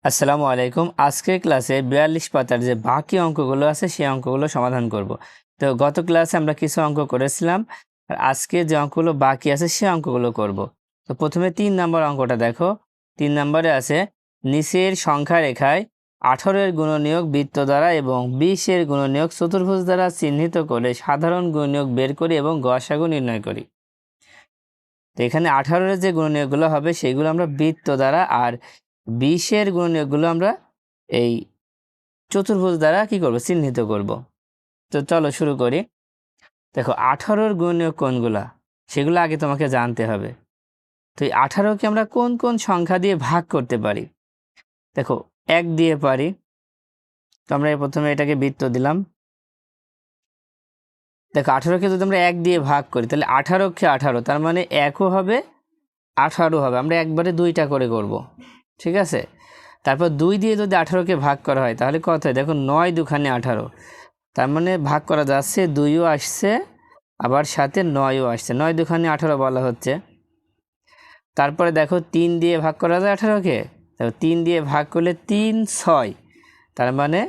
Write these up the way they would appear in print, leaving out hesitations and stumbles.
আসসালামু আলাইকুম। আজকের ক্লাসে 42 পাতার যে বাকি অঙ্কগুলো আছে সেই অঙ্কগুলো সমাধান করব। তো গত ক্লাসে আমরা কিছু অঙ্ক করেছিলাম, আর আজকে যে অঙ্কগুলো বাকি আছে সেই অঙ্কগুলো করব। তো প্রথমে 3 নম্বর অঙ্কটা দেখো। 3 নম্বরে আছে নিচের সংখ্যা রেখায় 18 এর গুণনীয়ক বৃত্ত দ্বারা এবং 20 এর গুণনীয়ক চতুর্ভুজ দ্বারা চিহ্নিত করে সাধারণ গুণনীয়ক বের করি এবং গসাগু নির্ণয় করি। তো এখানে 18 এর যে গুণনীয়কগুলো হবে সেগুলো আমরা বৃত্ত দ্বারা, আর 20 এর গুণনীয়কগুলো আমরা এই চতুর্ভুজ দ্বারা কি করব, চিহ্নিত করব। তো চলো শুরু করি। দেখো 18 গুণনীয়ক কোনগুলা সেগুলো আগে তোমাকে জানতে হবে। তো এই 18কে আমরা কোন কোন সংখ্যা দিয়ে ভাগ করতে পারি? দেখো 1 দিয়ে পারি। তো আমরা প্রথমে এটাকে বৃত্ত দিলাম। দেখো 18কে যদি আমরা 1 দিয়ে ভাগ করি তাহলে 18কে 18, তার মানে 1ও হবে 18 হবে। আমরা একবারে 2টা করে করব, ঠিক আছে। তারপর 2 দিয়ে যদি 18কে ভাগ করা হয় তাহলে কত হয়? দেখো 9 দুখানে 18, তার মানে ভাগ করা যাচ্ছে, 2ও আসছে আবার সাথে 9ও আসছে, 9 দুখানে 18 বলা হচ্ছে। তারপরে দেখো 3 দিয়ে ভাগ করা যায় 18কে, দেখো 3 দিয়ে ভাগ করলে 3 6, তার মানে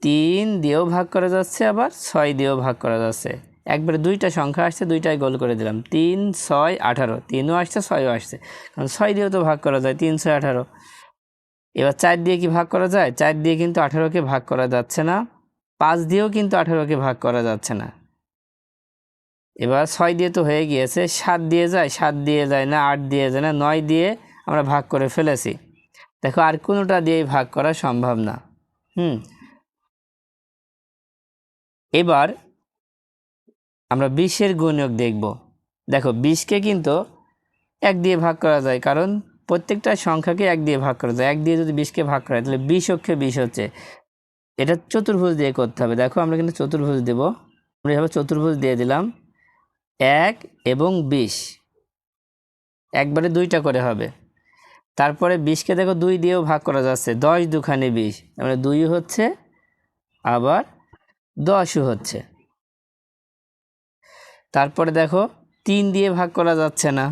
3 দিয়েও ভাগ করা যাচ্ছে আবার 6 দিয়েও ভাগ করা যাচ্ছে। একবারে 2টা সংখ্যা আসছে, 2টাই গোল করে দিলাম। 3 6 18, 3ও আসছে 6ও আসছে, কারণ 6 দিয়েও তো ভাগ করা যায়, 3 6 18। এবার 4 দিয়ে কি ভাগ করা যায়? 4 দিয়ে কিন্তু 18কে ভাগ করা যাচ্ছে না। 5 দিয়েও কিন্তু 18কে ভাগ করা যাচ্ছে না। এবার 6 দিয়ে তো হয়ে গিয়েছে, 7 দিয়ে যায়? 7 দিয়ে যায় না, 8 দিয়ে যায় না, 9 দিয়ে আমরা ভাগ করে ফেলেছি। দেখো আর কোনোটা দিয়েই ভাগ করা সম্ভব না। এবার আমরা 20-এর গুণনীয়ক দেখব। দেখো 20কে কিন্তু 1 দিয়ে ভাগ করা যায়, কারণ প্রত্যেকটা সংখ্যাকে 1 দিয়ে ভাগ করা যায়। 1 দিয়ে যদি 20কে ভাগ করা হয় তাহলে 20 অক্ষে 20 হচ্ছে। এটা চতুর্ভুজ দিয়ে করতে হবে। দেখো আমরা কিন্তু চতুর্ভুজ দেব, আমরা এভাবে চতুর্ভুজ দিয়ে দিলাম। 1 এবং 20 একবারে 2টা করে হবে। তারপরে 20কে দেখো 2 দিয়েও ভাগ করা যাচ্ছে, 10 দুখানে 20, মানে 2 হচ্ছে আবার 10ও হচ্ছে। তারপরে দেখো 3 দিয়ে ভাগ করা যাচ্ছে না,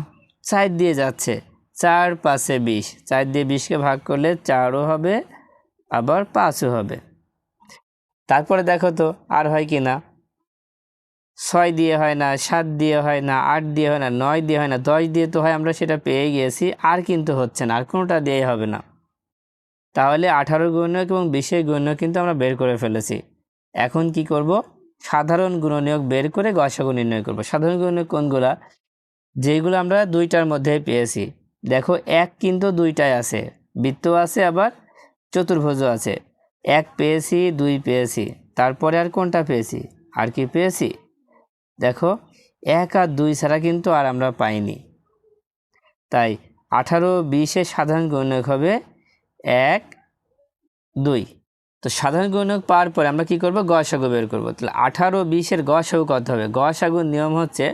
4 দিয়ে যাচ্ছে, 4 5 20, 4 দিয়ে 20কে ভাগ করলে 4ও হবে আবার 5ও হবে। তারপরে দেখো তো আর হয় কি না, 6 দিয়ে হয় না, 7 দিয়ে হয় না, 8 দিয়ে হয় না, 9 দিয়ে হয় না, 10 দিয়ে তো হয়, আমরা সেটা পেয়ে গিয়েছি। আর কিন্তু হচ্ছে না, আর কোনোটা দিয়েই হবে না। তাহলে 18 গুণনীয়ক এবং 20-এর গুণনীয়ক কিন্তু আমরা বের করে ফেলেছি। এখন কি করব? সাধারণ গুণনীয়ক বের করে গসাগু নির্ণয় করব। সাধারণ গুণনীয়ক কোনগুলা? যেগুলো আমরা 2টার মধ্যে পেয়েছি। দেখো 1 কিন্তু 2টায় আছে, বৃত্ত আছে আবার চতুর্ভুজও আছে। 1 পেয়েছি, 2 পেয়েছি, তারপরে আর কোনটা পেয়েছি? আর কি পেয়েছি? দেখো 1 আর 2 ছাড়া কিন্তু আর আমরা পাইনি। তাই 18 20-এর সাধারণ গুণনীয়ক হবে 1 2। তো সাধারণ গুণনীয়ক পাওয়ার পরে আমরা কি করব? গসাগু বের করব। তাহলে 18 20-এর গসাগু কত হবে? গসাগুর নিয়ম হচ্ছে,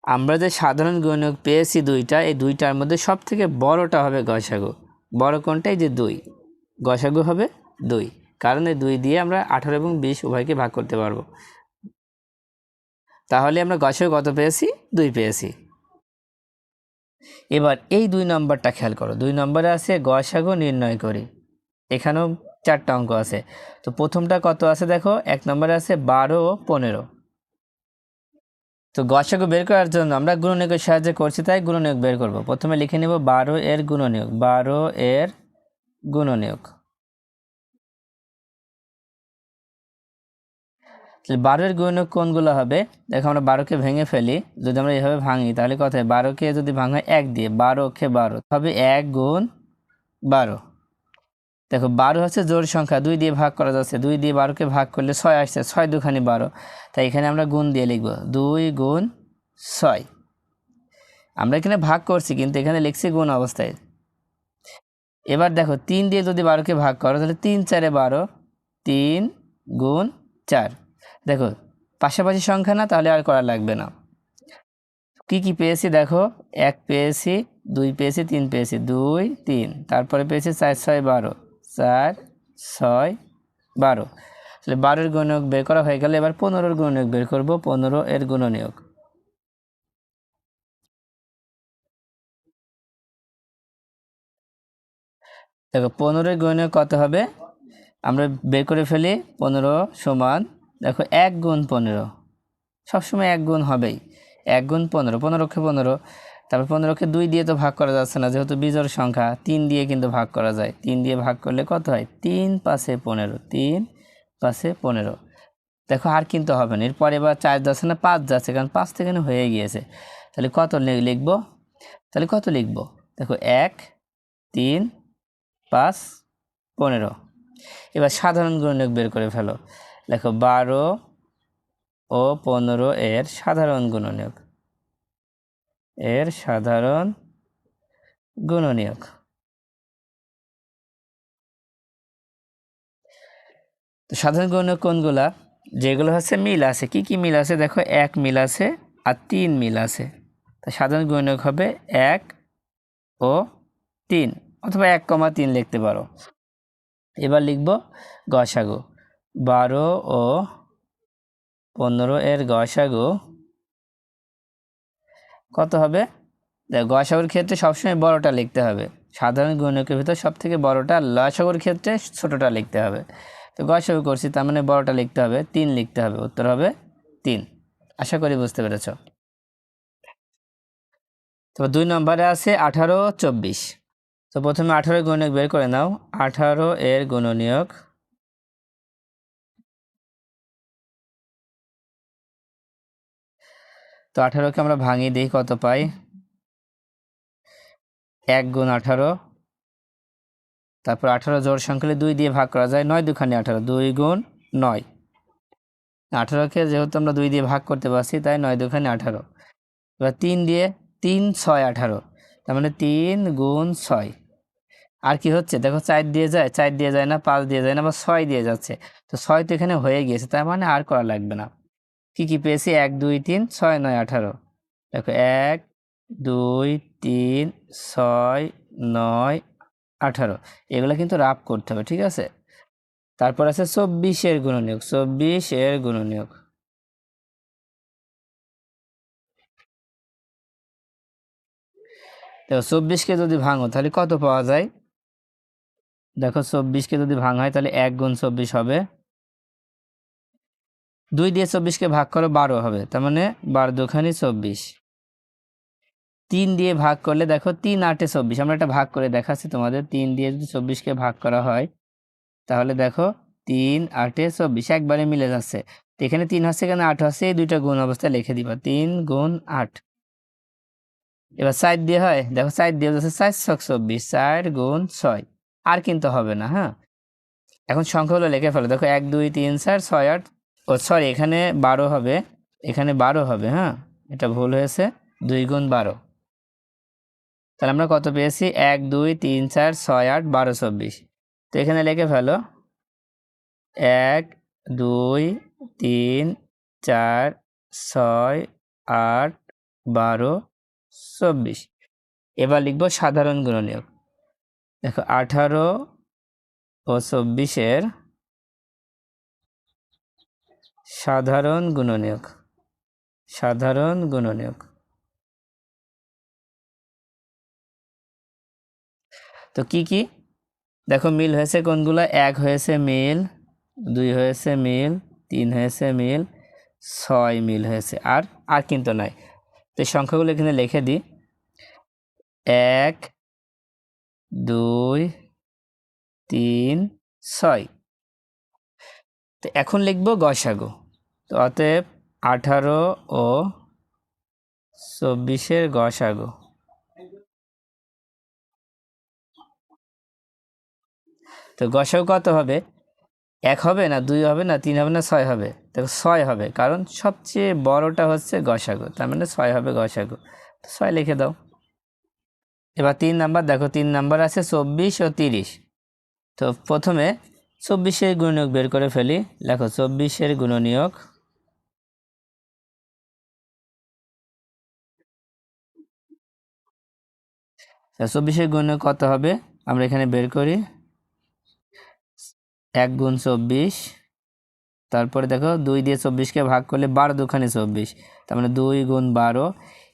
আমরা যে সাধারণ গুণনীয়ক পেয়েছি 2টা, এই 2টার মধ্যে সব থেকে বড়টা হবে গসাগু। বড় কোনটাই? যে 2, গসাগু হবে 2, কারণ এই 2 দিয়ে আমরা 18 এবং 20 উভয়কে ভাগ করতে পারবো। তাহলে আমরা গসাগু কত পেয়েছি? 2 পেয়েছি। এবার এই 2 নম্বরটা খেয়াল করো। 2 নম্বরে আছে গসাগু নির্ণয় করি। এখানেও 4টা অঙ্ক আছে। তো প্রথমটা কত আছে দেখো, 1 নম্বরে আছে 12 ও 15। তো গসাগু বের করার জন্য আমরা গুণনীয়কের সাহায্যে করছি, তাই গুণনীয়ক বের করব। প্রথমে লিখে নেব 12 এর গুণনীয়ক, 12 এর গুণনীয়ক। 12 এর গুণনীয়ক কোনগুলো হবে? দেখো আমরা 12কে ভেঙে ফেলি। যদি আমরা এভাবে ভাঙি তাহলে কত হয়? 12কে যদি ভাঙা 1 দিয়ে, 12 অক্ষে 12 হবে 1 গুণ 12। দেখো 12 হচ্ছে জোড় সংখ্যা, 2 দিয়ে ভাগ করা যাচ্ছে, 2 দিয়ে 12কে ভাগ করলে 6 আসছে, 6 দুখানি 12, তাই এখানে আমরা গুণ দিয়ে লিখব 2 গুণ 6। আমরা এখানে ভাগ করছি কিন্তু এখানে লিখছি গুণ অবস্থায়। এবার দেখো 3 দিয়ে যদি 12কে ভাগ করো তাহলে 3 4 12, 3 গুণ 4। দেখো পাশাপাশি সংখ্যা না, তাহলে আর করা লাগবে না। কি কি পেয়েছি দেখো, 1 পেয়েছি, 2 পেয়েছি, 3 পেয়েছি, 2 3, তারপরে পেয়েছি 4 6 12, 4 6 12। তাহলে 12 এর গুণনীয়ক বের করা হয়ে গেল। এবার 15 এর গুণনীয়ক বের করব। 15 এর গুণনীয়ক। দেখো 15 গুণনীয়ক কত হবে, আমরা বের করে ফেলি। 15 সমান, দেখো 1 গুণ 15, সবসময় 1 গুণ হবেই। 1 গুণ 15, 15কে 15, তারপর 15কে 2 দিয়ে তো ভাগ করা যাচ্ছে না, যেহেতু বিজোড় সংখ্যা। 3 দিয়ে কিন্তু ভাগ করা যায়। 3 দিয়ে ভাগ করলে কত হয়, 3 পাঁচে 15, 3 পাঁচে 15। দেখো আর কিন্তু হবে না, এরপরে এবার 4 যাচ্ছে না, 5 যাচ্ছে, কারণ 5 থেকে হয়ে গিয়েছে। তাহলে কত লিখবো, তাহলে কত লিখবো, দেখো 1, 3, 5, 15। এবার সাধারণ গুণনীয়ক বের করে ফেলো। দেখো 12 ও 15 এর সাধারণ গুণনীয়ক, এর সাধারণ গুণনীয়ক। তো সাধারণ গুণনীয়ক কোনগুলা, যেগুলো হচ্ছে মিল আছে। কি কি মিল আছে, দেখো 1 মিল আছে আর 3 মিল আছে। তো সাধারণ গুণনীয়ক হবে 1 ও 3, অথবা 1,3 লিখতে পারো। এবার লিখব গসাগু। 12 ও 15 এর গসাগু কত হবে, গসাগুর ক্ষেত্রে সবসময় বড়টা লিখতে হবে। সাধারণ গুণনীয়কের ভিতর সব থেকে বড়টা, লসাগুর ক্ষেত্রে ছোটটা লিখতে হবে। তো গসাগু করছি, তার মানে বড়টা লিখতে হবে, 3 লিখতে হবে, উত্তর হবে 3। আশা করি বুঝতে পেরেছ। তো 2 নম্বরে আছে 18, 24। তো প্রথমে 18 গুণনীয়ক বের করে নাও। 18 এর গুণনীয়ক, তো 18কে আমরা ভাঙিয়ে দিই, কত পাই, 1 গুণ 18, তারপর 18 জোড় সংখ্যা 2 দিয়ে ভাগ করা যায়, 9 দুখানি 18, 2 গুণ 9। 18কে যেহেতু আমরা 2 দিয়ে ভাগ করতে পারছি, তাই 9 দুখানি 18। এবার 3 দিয়ে, 3, 6, 18, তার মানে 3 গুণ 6। আর কি হচ্ছে, দেখো 4 দিয়ে যায়, 4 দিয়ে যায় না, 5 দিয়ে যায় না, বা 6 দিয়ে যাচ্ছে। তো 6 তো এখানে হয়ে গিয়েছে, তার মানে আর করা লাগবে না। কি কি পেয়েছি, 1, 2, 3, 6, 9, 18। দেখো 1, 2, 3, 6, 9, 18, এগুলো কিন্তু রাফ করতে হবে, ঠিক আছে। তারপর আছে 24 এর গুণনীয়ক, 24 এর গুণনীয়ক। দেখো 24কে যদি ভাঙো তাহলে কত পাওয়া যায়, দেখো 24কে যদি ভাঙা হয় তাহলে 1 গুণ 24 হবে। 2 দিয়ে 24কে ভাগ করো, 12 হবে, তার মানে 12 দুখানি 24। 3 দিয়ে ভাগ করলে দেখো 3 8 24, আমরা এটা ভাগ করে দেখাচ্ছি তোমাদের। 3 দিয়ে যদি 24কে ভাগ করা হয় তাহলে দেখো 3 8 24 একবারে মিলে যাচ্ছে। তো এখানে 3 হচ্ছে, এখানে 8 হচ্ছে, এই দুইটা গুণ অবস্থায় লিখে দিবা, 3 গুণ 8। এবার 4 দিয়ে হয়, দেখো 4 দিয়ে যাচ্ছে, 4 ছক 24, 4 গুণ 6। আর কিন্তু হবে না, হ্যাঁ। এখন সংখ্যাগুলো লিখে ফেলো, দেখো 1 2 3 4 6 8, ও সরি, এখানে 12 হবে, এখানে 12 হবে, হ্যাঁ, এটা ভুল হয়েছে। 2 গুণ 12, তাহলে আমরা কত পেয়েছি, 1 2 3 4 6 8 12 24। তো এখানে লিখে ফেলো 1 2 3 4 6 8 12 24। এবার লিখবো সাধারণ গুণনীয়ক। দেখো 18 ও 24-এর সাধারণ গুণনীয়ক, সাধারণ গুণনীয়ক। তো কি কি, দেখো মিল হয়েছে কোনগুলো, 1 হয়েছে মিল, 2 হয়েছে মিল, 3 হয়েছে মিল, 6 মিল হয়েছে, আর আর কিন্তু নাই। তো এই সংখ্যাগুলো এখানে লিখে দিই, 1 2 3 6। তো এখন লিখবো গসাগু। তো অতএব 18 ও 24-এর গসাগু। তো গসাগু কত হবে, 1 হবে না, 2 হবে না, 3 হবে না, 6 হবে। দেখো 6 হবে, কারণ সবচেয়ে বড়টা হচ্ছে গসাগু, তার মানে 6 হবে গসাগু। তো 6 লিখে দাও। এবার 3 নাম্বার, দেখো 3 নাম্বার আছে 24 ও 30। তো প্রথমে 24-এর গুণনীয়ক বের করে ফেলি। দেখো 24-এর গুণনীয়ক, গুণনীয়ক কত হবে, আমরা এখানে বের করি। 1 গুণ 24, তারপরে দেখো 2 দিয়ে 24কে ভাগ করলে 12 দুখানি 24, তার মানে 2 গুণ 12।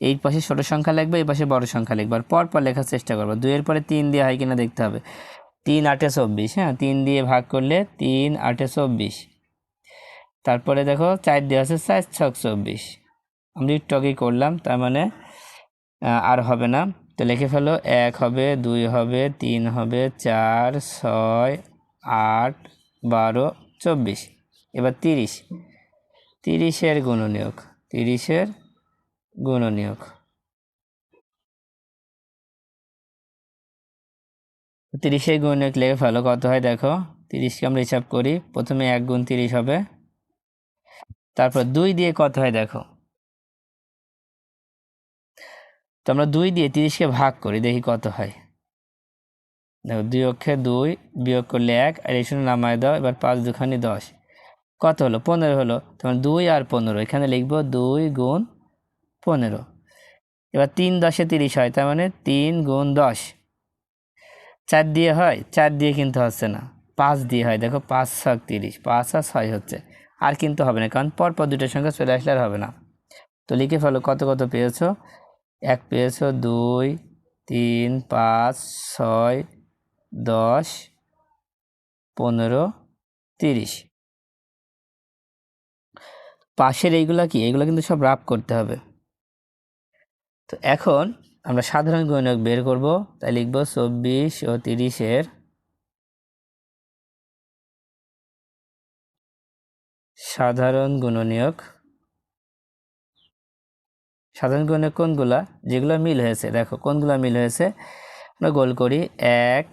এই পাশে ছোট সংখ্যা লিখবে, এই পাশে বড় সংখ্যা লিখবে, আর পর পর লেখার চেষ্টা করবো। 2 এর পরে 3 দিয়ে হয় কিনা দেখতে হবে। 3 8 24, হ্যাঁ 3 দিয়ে ভাগ করলে 3 8 24। তারপরে দেখো 4 দিয়ে আছে 4 6 24, আমরা একটু আগেই করলাম, তার মানে আর হবে না। তো লিখে ফেলো, 1 হবে, 2 হবে, 3 হবে, 4 6 8 12 24। এবার 30, 30-এর গুণনীয়ক, 30-এর গুণনীয়ক। 30-এর গুণনীয়ক লিখে ফেলো, কত হয় দেখো। 30কে আমরা হিসাব করি, প্রথমে 1 গুণ 30 হবে, তারপর 2 দিয়ে কত হয় দেখো। তো আমরা 2 দিয়ে 30কে ভাগ করি, দেখি কত হয়। দেখো 2 অক্ষে 2, বিয়োগ করলে 1, আর এই শূন্য নামায় দাও। এবার 5 দুখানি 10, কত হলো 15 হলো। তখন 2 আর 15, এখানে লিখবো 2 গুণ 15। এবার 3 10-এ 30 হয়, তার মানে 3 গুণ 10। 4 দিয়ে হয়, 4 দিয়ে কিন্তু হচ্ছে না, 5 দিয়ে হয়। দেখো 5 6 30, 5 আর 6 হচ্ছে, আর কিন্তু হবে না, কারণ পরপর দুটোর সংখ্যা চলে আসলে আর হবে না। তো লিখে ফেলো, কত কত পেয়েছো। 1 পেয়েছো, 2 3 5 6 10 15 30। পাশের এইগুলা কি, এইগুলো কিন্তু সব রাফ করতে হবে। তো এখন আমরা সাধারণ গুণনীয়ক বের করব, তাই লিখব 24 ও 30-এর সাধারণ গুণনীয়ক। সাধারণ গুণনীয়ক কোনগুলা, যেগুলো মিল হয়েছে, দেখো কোনগুলা মিল হয়েছে, আমরা গোল করি। 1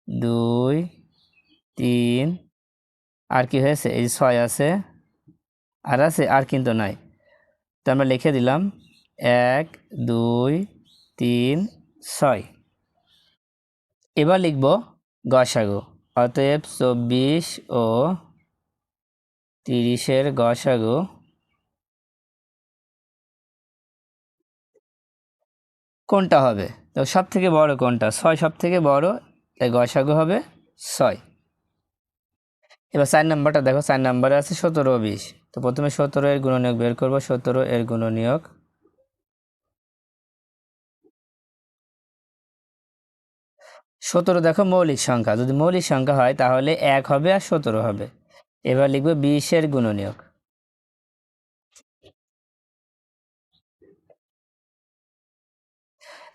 2 3, আর কি হয়েছে, এই 6 আছে, আর আছে, আর কিন্তু নাই। তো আমরা লিখে দিলাম 1 2 3 6। এবার লিখব গসাগু। অতএব 24 ও 30-এর গসাগু কোনটা হবে। তো সব থেকে বড় কোনটা, 6 সব থেকে বড়, তাই গসাগু হবে 6। এবার 4 নাম্বারটা দেখো, 4 নাম্বারে আছে 17 ও 20। তো প্রথমে 17-এর গুণনীয়ক বের করব। 17-এর গুণনীয়ক, 17 দেখো মৌলিক সংখ্যা, যদি মৌলিক সংখ্যা হয় তাহলে 1 হবে আর 17 হবে। এবার লিখব 20-এর গুণনীয়ক।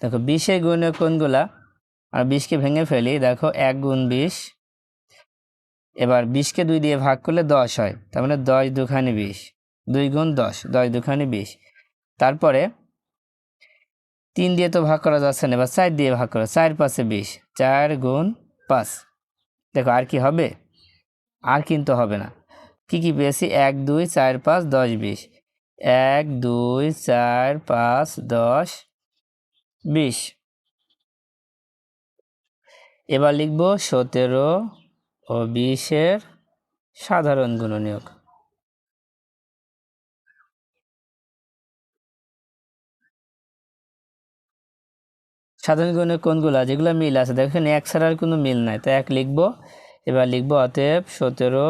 দেখো 20-এর গুণনীয়ক কোনগুলা, আর 20কে ভেঙে ফেলি। দেখো 1 গুণ 20, এবার 20কে 2 দিয়ে ভাগ করলে 10 হয়, তার মানে 10 দুখানি 20, 2 গুণ 10, 10 দুখানি 20। তারপরে 3 দিয়ে তো ভাগ করা যাচ্ছে না, এবার 4 দিয়ে ভাগ করো, 4 5-এ 20, 4 গুণ 5। দেখো আর কি হবে, আর কিন্তু হবে না। কি কি পেয়েছি, 1 2 4 5 10 20, 1 2 4 5 10 20। এবার লিখব 17 ও 20-এর সাধারণ গুণনীয়ক। সাধারণ গুণনীয়ক কোনগুলা, যেগুলো মিল আছে, দেখো এখানে 1 ছাড়া আর কোনো মিল নাই, তো 1 লিখব। এবার লিখব অতএব 17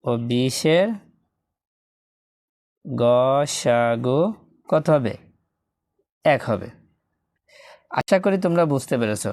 ও 20-এর গসাগু কত হবে, 1 হবে। আশা করি তোমরা বুঝতে পেরেছো।